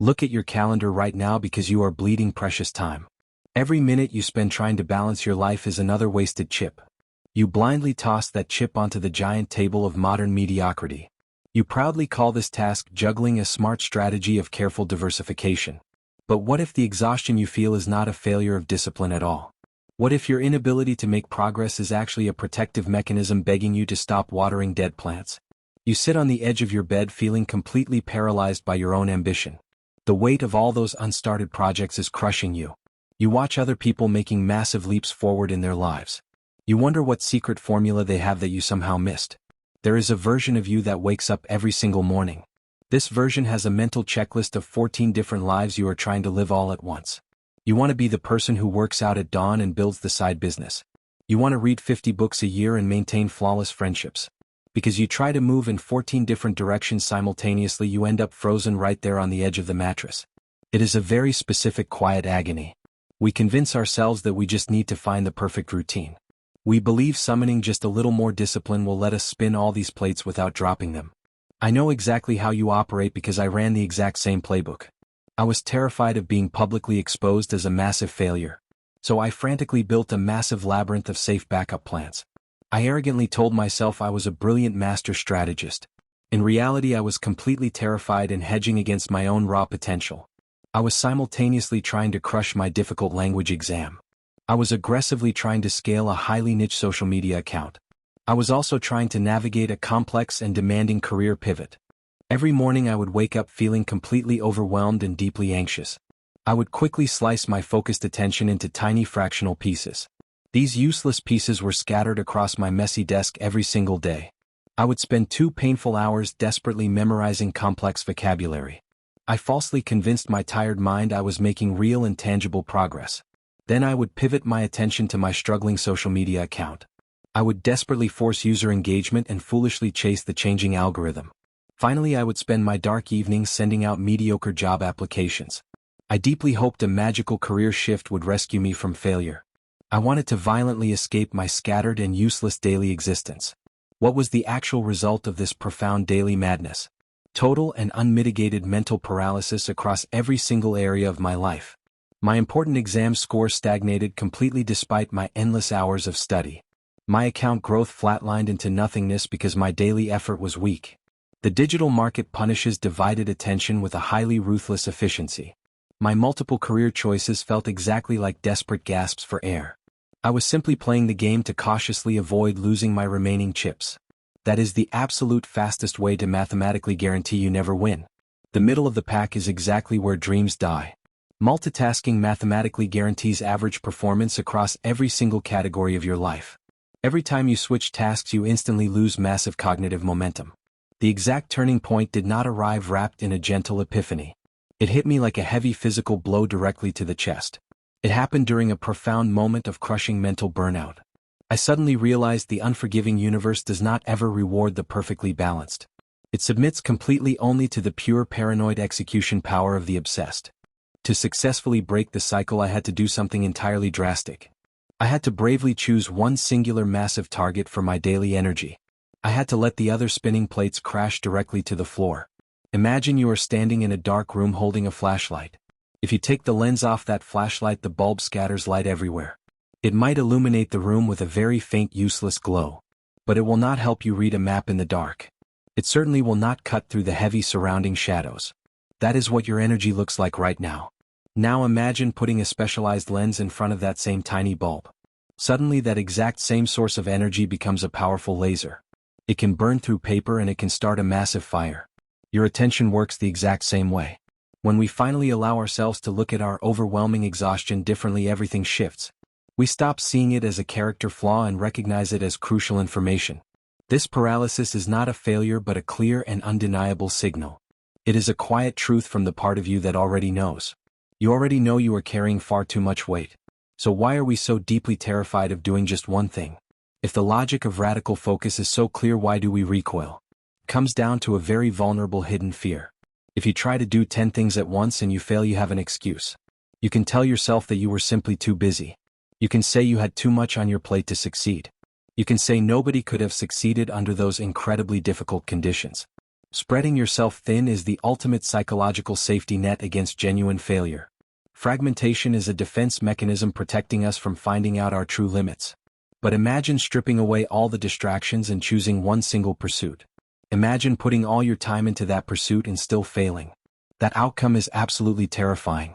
Look at your calendar right now because you are bleeding precious time. Every minute you spend trying to balance your life is another wasted chip. You blindly toss that chip onto the giant table of modern mediocrity. You proudly call this task juggling, a smart strategy of careful diversification. But what if the exhaustion you feel is not a failure of discipline at all? What if your inability to make progress is actually a protective mechanism begging you to stop watering dead plants? You sit on the edge of your bed feeling completely paralyzed by your own ambition. The weight of all those unstarted projects is crushing you. You watch other people making massive leaps forward in their lives. You wonder what secret formula they have that you somehow missed. There is a version of you that wakes up every single morning. This version has a mental checklist of 14 different lives you are trying to live all at once. You want to be the person who works out at dawn and builds the side business. You want to read 50 books a year and maintain flawless friendships. Because you try to move in 14 different directions simultaneously, you end up frozen right there on the edge of the mattress. It is a very specific quiet agony. We convince ourselves that we just need to find the perfect routine. We believe summoning just a little more discipline will let us spin all these plates without dropping them. I know exactly how you operate because I ran the exact same playbook. I was terrified of being publicly exposed as a massive failure. So I frantically built a massive labyrinth of safe backup plans. I arrogantly told myself I was a brilliant master strategist. In reality, I was completely terrified and hedging against my own raw potential. I was simultaneously trying to crush my difficult language exam. I was aggressively trying to scale a highly niche social media account. I was also trying to navigate a complex and demanding career pivot. Every morning I would wake up feeling completely overwhelmed and deeply anxious. I would quickly slice my focused attention into tiny fractional pieces. These useless pieces were scattered across my messy desk every single day. I would spend 2 painful hours desperately memorizing complex vocabulary. I falsely convinced my tired mind I was making real and tangible progress. Then I would pivot my attention to my struggling social media account. I would desperately force user engagement and foolishly chase the changing algorithm. Finally, I would spend my dark evenings sending out mediocre job applications. I deeply hoped a magical career shift would rescue me from failure. I wanted to violently escape my scattered and useless daily existence. What was the actual result of this profound daily madness? Total and unmitigated mental paralysis across every single area of my life. My important exam score stagnated completely despite my endless hours of study. My account growth flatlined into nothingness because my daily effort was weak. The digital market punishes divided attention with a highly ruthless efficiency. My multiple career choices felt exactly like desperate gasps for air. I was simply playing the game to cautiously avoid losing my remaining chips. That is the absolute fastest way to mathematically guarantee you never win. The middle of the pack is exactly where dreams die. Multitasking mathematically guarantees average performance across every single category of your life. Every time you switch tasks, you instantly lose massive cognitive momentum. The exact turning point did not arrive wrapped in a gentle epiphany. It hit me like a heavy physical blow directly to the chest. It happened during a profound moment of crushing mental burnout. I suddenly realized the unforgiving universe does not ever reward the perfectly balanced. It submits completely only to the pure paranoid execution power of the obsessed. To successfully break the cycle, I had to do something entirely drastic. I had to bravely choose one singular massive target for my daily energy. I had to let the other spinning plates crash directly to the floor. Imagine you are standing in a dark room holding a flashlight. If you take the lens off that flashlight, the bulb scatters light everywhere. It might illuminate the room with a very faint, useless glow, but it will not help you read a map in the dark. It certainly will not cut through the heavy surrounding shadows. That is what your energy looks like right now. Now imagine putting a specialized lens in front of that same tiny bulb. Suddenly that exact same source of energy becomes a powerful laser. It can burn through paper and it can start a massive fire. Your attention works the exact same way. When we finally allow ourselves to look at our overwhelming exhaustion differently, everything shifts. We stop seeing it as a character flaw and recognize it as crucial information. This paralysis is not a failure but a clear and undeniable signal. It is a quiet truth from the part of you that already knows. You already know you are carrying far too much weight. So why are we so deeply terrified of doing just one thing? If the logic of radical focus is so clear, why do we recoil? It comes down to a very vulnerable hidden fear. If you try to do 10 things at once and you fail, you have an excuse. You can tell yourself that you were simply too busy. You can say you had too much on your plate to succeed. You can say nobody could have succeeded under those incredibly difficult conditions. Spreading yourself thin is the ultimate psychological safety net against genuine failure. Fragmentation is a defense mechanism protecting us from finding out our true limits. But imagine stripping away all the distractions and choosing one single pursuit. Imagine putting all your time into that pursuit and still failing. That outcome is absolutely terrifying.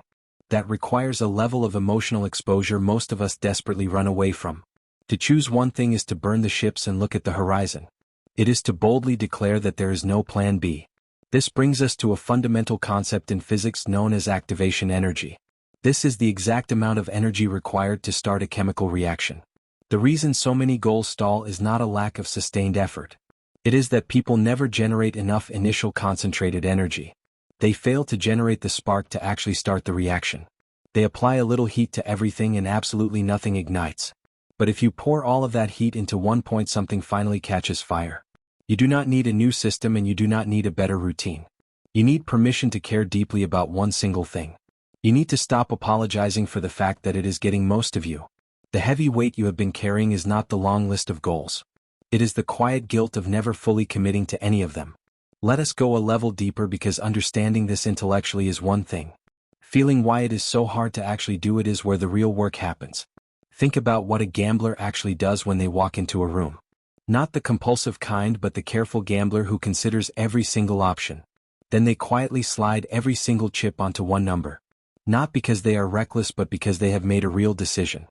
That requires a level of emotional exposure most of us desperately run away from. To choose one thing is to burn the ships and look at the horizon. It is to boldly declare that there is no plan B. This brings us to a fundamental concept in physics known as activation energy. This is the exact amount of energy required to start a chemical reaction. The reason so many goals stall is not a lack of sustained effort. It is that people never generate enough initial concentrated energy. They fail to generate the spark to actually start the reaction. They apply a little heat to everything and absolutely nothing ignites. But if you pour all of that heat into one point, something finally catches fire. You do not need a new system and you do not need a better routine. You need permission to care deeply about one single thing. You need to stop apologizing for the fact that it is getting most of you. The heavy weight you have been carrying is not the long list of goals. It is the quiet guilt of never fully committing to any of them. Let us go a level deeper, because understanding this intellectually is one thing. Feeling why it is so hard to actually do it is where the real work happens. Think about what a gambler actually does when they walk into a room. Not the compulsive kind, but the careful gambler who considers every single option. Then they quietly slide every single chip onto one number. Not because they are reckless, but because they have made a real decision.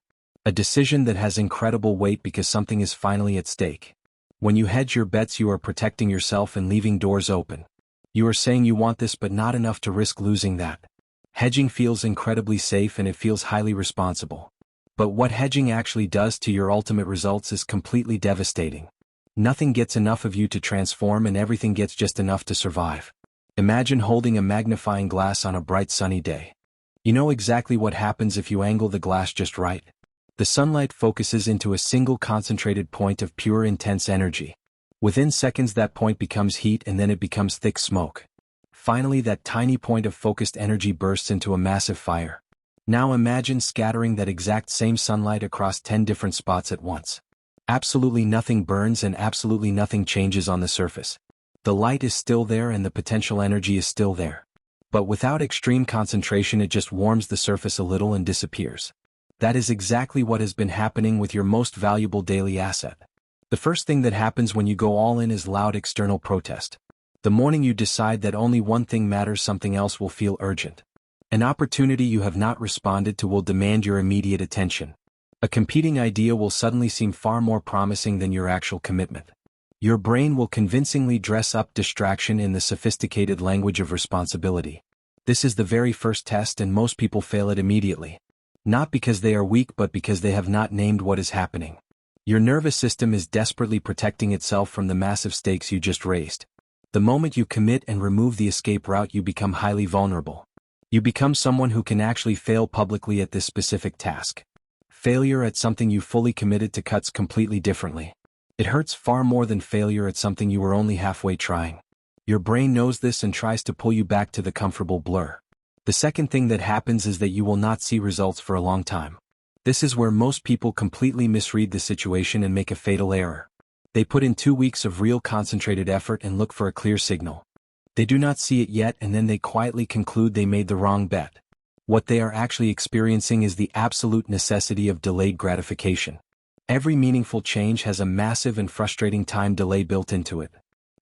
A decision that has incredible weight because something is finally at stake. When you hedge your bets, you are protecting yourself and leaving doors open. You are saying you want this but not enough to risk losing that. Hedging feels incredibly safe and it feels highly responsible. But what hedging actually does to your ultimate results is completely devastating. Nothing gets enough of you to transform and everything gets just enough to survive. Imagine holding a magnifying glass on a bright sunny day. You know exactly what happens if you angle the glass just right. The sunlight focuses into a single concentrated point of pure intense energy. Within seconds that point becomes heat and then it becomes thick smoke. Finally that tiny point of focused energy bursts into a massive fire. Now imagine scattering that exact same sunlight across 10 different spots at once. Absolutely nothing burns and absolutely nothing changes on the surface. The light is still there and the potential energy is still there. But without extreme concentration, it just warms the surface a little and disappears. That is exactly what has been happening with your most valuable daily asset. The first thing that happens when you go all in is loud external protest. The morning you decide that only one thing matters, something else will feel urgent. An opportunity you have not responded to will demand your immediate attention. A competing idea will suddenly seem far more promising than your actual commitment. Your brain will convincingly dress up distraction in the sophisticated language of responsibility. This is the very first test, and most people fail it immediately. Not because they are weak, but because they have not named what is happening. Your nervous system is desperately protecting itself from the massive stakes you just raised. The moment you commit and remove the escape route, you become highly vulnerable. You become someone who can actually fail publicly at this specific task. Failure at something you fully committed to cuts completely differently. It hurts far more than failure at something you were only halfway trying. Your brain knows this and tries to pull you back to the comfortable blur. The second thing that happens is that you will not see results for a long time. This is where most people completely misread the situation and make a fatal error. They put in 2 weeks of real concentrated effort and look for a clear signal. They do not see it yet, and then they quietly conclude they made the wrong bet. What they are actually experiencing is the absolute necessity of delayed gratification. Every meaningful change has a massive and frustrating time delay built into it.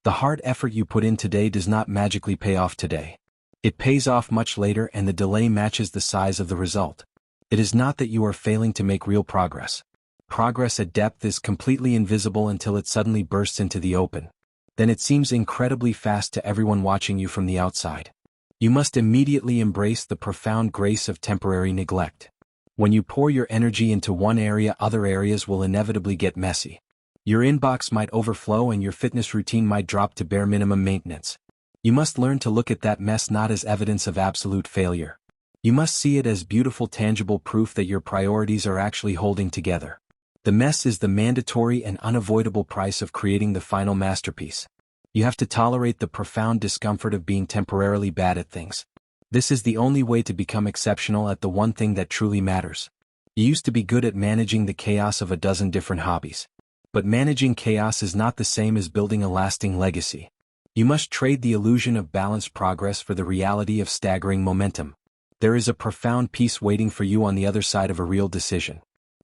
The hard effort you put in today does not magically pay off today. It pays off much later, and the delay matches the size of the result. It is not that you are failing to make real progress. Progress at depth is completely invisible until it suddenly bursts into the open. Then it seems incredibly fast to everyone watching you from the outside. You must immediately embrace the profound grace of temporary neglect. When you pour your energy into one area, other areas will inevitably get messy. Your inbox might overflow and your fitness routine might drop to bare minimum maintenance. You must learn to look at that mess not as evidence of absolute failure. You must see it as beautiful, tangible proof that your priorities are actually holding together. The mess is the mandatory and unavoidable price of creating the final masterpiece. You have to tolerate the profound discomfort of being temporarily bad at things. This is the only way to become exceptional at the one thing that truly matters. You used to be good at managing the chaos of a dozen different hobbies. But managing chaos is not the same as building a lasting legacy. You must trade the illusion of balanced progress for the reality of staggering momentum. There is a profound peace waiting for you on the other side of a real decision.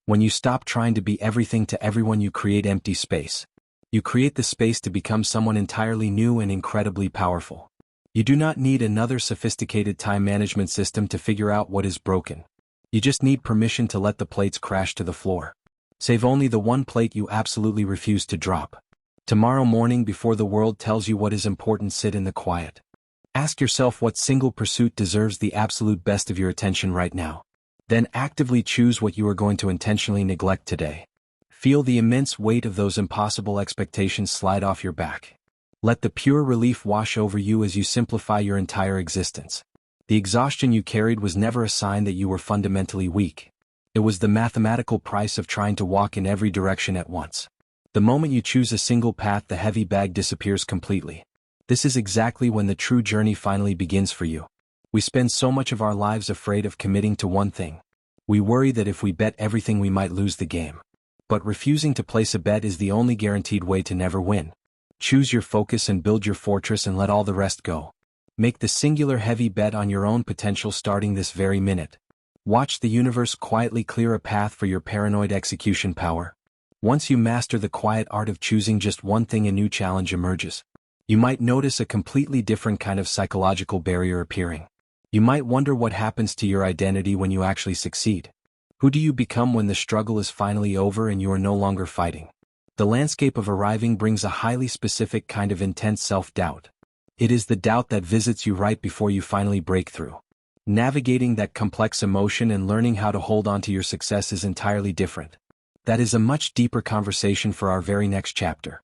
When you stop trying to be everything to everyone, you create empty space. You create the space to become someone entirely new and incredibly powerful. You do not need another sophisticated time management system to figure out what is broken. You just need permission to let the plates crash to the floor. Save only the one plate you absolutely refuse to drop. Tomorrow morning, before the world tells you what is important, sit in the quiet. Ask yourself what single pursuit deserves the absolute best of your attention right now. Then actively choose what you are going to intentionally neglect today. Feel the immense weight of those impossible expectations slide off your back. Let the pure relief wash over you as you simplify your entire existence. The exhaustion you carried was never a sign that you were fundamentally weak. It was the mathematical price of trying to walk in every direction at once. The moment you choose a single path, the heavy bag disappears completely. This is exactly when the true journey finally begins for you. We spend so much of our lives afraid of committing to one thing. We worry that if we bet everything we might lose the game. But refusing to place a bet is the only guaranteed way to never win. Choose your focus and build your fortress and let all the rest go. Make the singular heavy bet on your own potential starting this very minute. Watch the universe quietly clear a path for your paranoid execution power. Once you master the quiet art of choosing just one thing, a new challenge emerges. You might notice a completely different kind of psychological barrier appearing. You might wonder what happens to your identity when you actually succeed. Who do you become when the struggle is finally over and you are no longer fighting? The landscape of arriving brings a highly specific kind of intense self-doubt. It is the doubt that visits you right before you finally break through. Navigating that complex emotion and learning how to hold on to your success is entirely different. That is a much deeper conversation for our very next chapter.